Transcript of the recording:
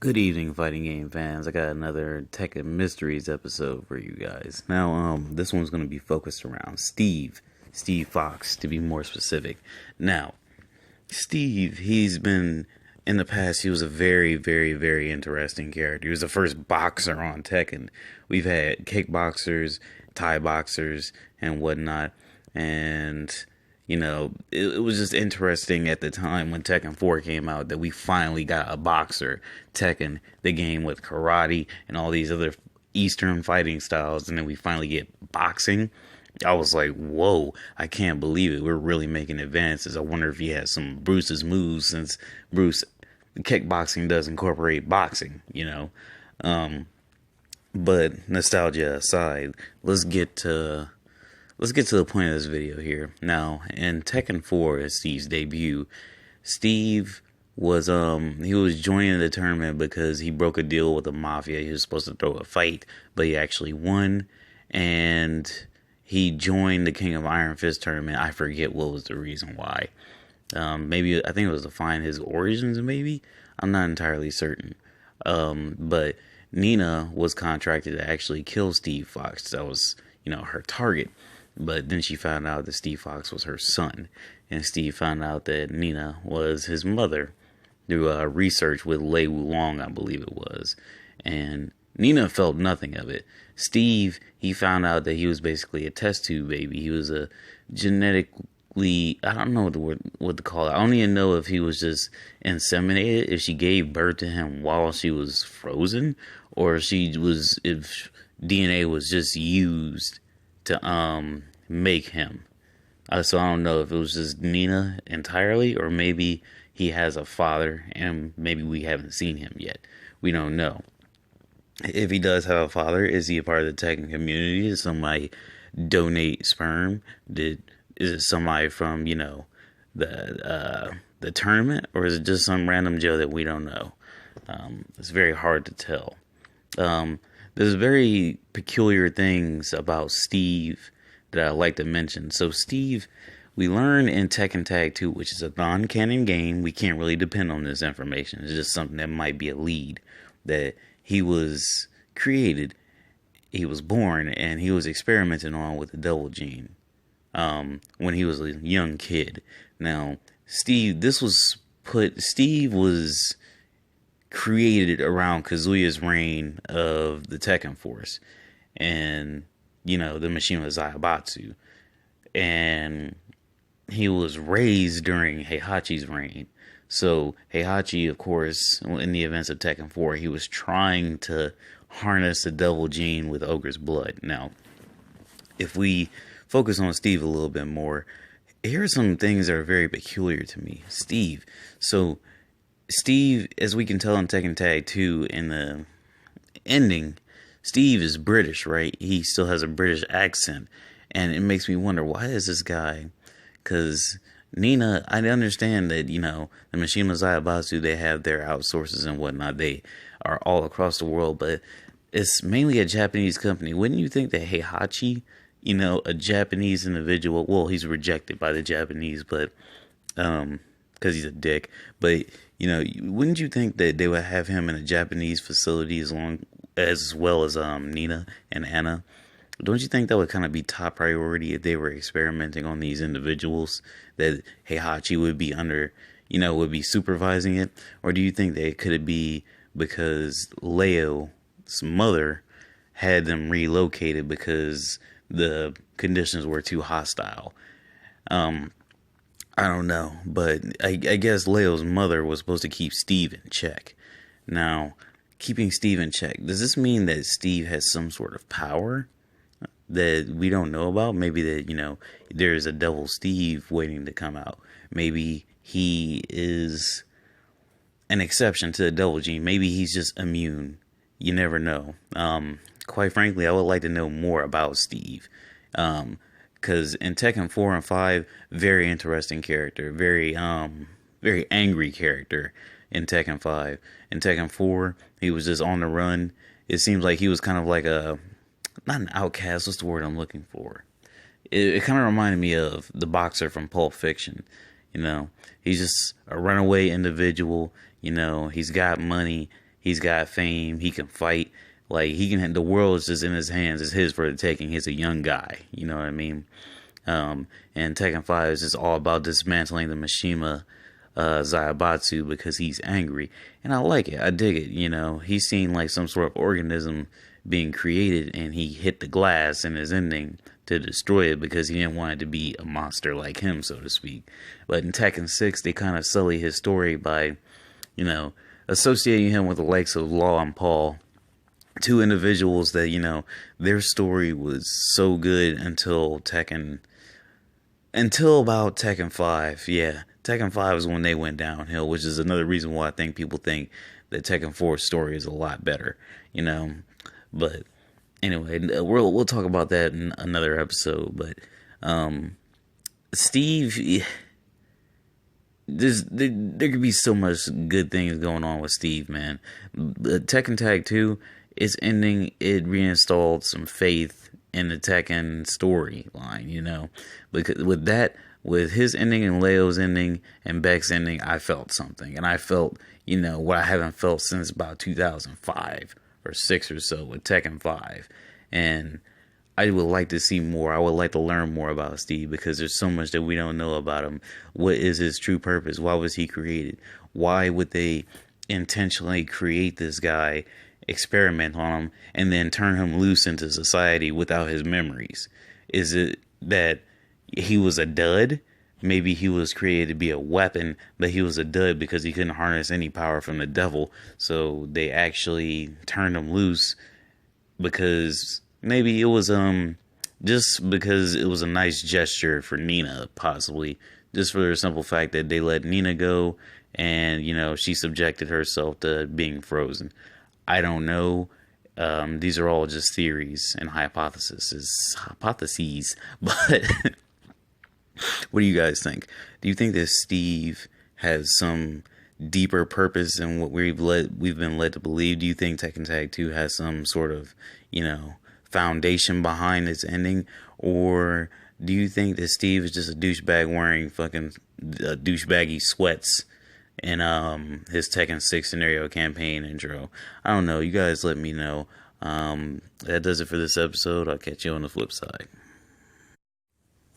Good evening, fighting game fans. I got another Tekken Mysteries episode for you guys. Now, this one's going to be focused around Steve Fox, to be more specific. Now, Steve, he's been in the past. He was a very, very, very interesting character. He was the first boxer on Tekken. We've had kickboxers, Thai boxers, and whatnot, and it was just interesting at the time when Tekken 4 came out that we finally got a boxer. Tekken, the game with karate and all these other Eastern fighting styles, and then we finally get boxing. I was like, whoa, I can't believe it. We're really making advances. I wonder if he has some Bruce's moves, since Bruce kickboxing does incorporate boxing. But nostalgia aside, let's get to the point of this video here. Now, in Tekken 4, as Steve's debut, Steve was he was joining the tournament because he broke a deal with the mafia. He was supposed to throw a fight, but he actually won, and he joined the King of Iron Fist tournament. I forget what was the reason why. Maybe I think it was to find his origins. Maybe I'm not entirely certain. But Nina was contracted to actually kill Steve Fox. That was her target. But then she found out that Steve Fox was her son, and Steve found out that Nina was his mother through research with Lei Wulong, I believe it was. And Nina felt nothing of it. Steve, he found out that he was basically a test tube baby. He was a genetically, I don't know what to call it. I don't even know if he was just inseminated, if she gave birth to him while she was frozen, or if DNA was just used to make him. So I don't know if it was just Nina entirely, or maybe he has a father and maybe we haven't seen him yet. We don't know. If he does have a father, is he a part of the Tekken community? Does somebody donate sperm? Is it somebody from the tournament, or is it just some random Joe that we don't know? It's very hard to tell. There's very peculiar things about Steve that I like to mention. So Steve, we learn in Tekken Tag 2, which is a non-canon game. We can't really depend on this information. It's just something that might be a lead, that he was created, he was born, and he was experimenting on with the devil gene when he was a young kid. Now, Steve was created around Kazuya's reign of the Tekken Force, and the Mishima Zaibatsu, and he was raised during Heihachi's reign. So Heihachi, of course, in the events of Tekken 4, he was trying to harness the devil gene with Ogre's blood. Now, if we focus on Steve a little bit more, here are some things that are very peculiar to me. Steve, as we can tell in Tekken Tag 2 in the ending, Steve is British, right? He still has a British accent. And it makes me wonder, why is this guy? Because Nina, I understand that, the Mishima Zaibatsu, they have their outsources and whatnot. They are all across the world, but it's mainly a Japanese company. Wouldn't you think that Heihachi, a Japanese individual, well, he's rejected by the Japanese, but, because he's a dick, but wouldn't you think that they would have him in a Japanese facility as well as Nina and Anna? Don't you think that would kind of be top priority if they were experimenting on these individuals, that Heihachi would be would be supervising it? Or do you think that could it be because Leo's mother had them relocated because the conditions were too hostile? I don't know, but I guess Leo's mother was supposed to keep Steve in check. Now, keeping Steve in check, does this mean that Steve has some sort of power that we don't know about? Maybe that, there's a Devil Steve waiting to come out. Maybe he is an exception to the Devil Gene. Maybe he's just immune. You never know. Quite frankly, I would like to know more about Steve. Because in Tekken 4 and 5, very interesting character. Very angry character in Tekken 5. In Tekken 4, he was just on the run. It seems like he was kind of like not an outcast, what's the word I'm looking for? It kind of reminded me of the boxer from Pulp Fiction. He's just a runaway individual. He's got money. He's got fame. He can fight. Like, he can. The world is just in his hands. It's his for the taking. He's a young guy. You know what I mean? And Tekken 5 is just all about dismantling the Mishima Zaibatsu because he's angry. And I like it. I dig it. You know, he's seen like some sort of organism being created, and he hit the glass in his ending to destroy it because he didn't want it to be a monster like him, so to speak. But in Tekken 6, they kind of sully his story by, you know, associating him with the likes of Law and Paul. Two individuals that, you know, their story was so good until about Tekken 5. Yeah, Tekken 5 is when they went downhill, which is another reason why I think people think that Tekken 4's story is a lot better, you know. But anyway, we'll talk about that in another episode. But Steve, there could be so much good things going on with Steve, man. Tekken Tag 2, its ending, it reinstalled some faith in the Tekken storyline, you know. Because with his ending and Leo's ending and Beck's ending, I felt something. And I felt, you know, what I haven't felt since about 2005 or 6 or so with Tekken 5. And I would like to see more. I would like to learn more about Steve because there's so much that we don't know about him. What is his true purpose? Why was he created? Why would they intentionally create this guy, experiment on him, and then turn him loose into society without his memories? Is it that he was a dud? Maybe he was created to be a weapon, but he was a dud because he couldn't harness any power from the devil. So they actually turned him loose because maybe it was just because it was a nice gesture for Nina, possibly. Just for the simple fact that they let Nina go and, you know, she subjected herself to being frozen. I don't know. These are all just theories and hypotheses. But what do you guys think? Do you think that Steve has some deeper purpose than what we've been led to believe? Do you think Tekken Tag 2 has some sort of, you know, foundation behind its ending? Or do you think that Steve is just a douchebag wearing fucking douchebaggy sweats in his Tekken 6 scenario campaign intro? I don't know. You guys let me know. That does it for this episode. I'll catch you on the flip side.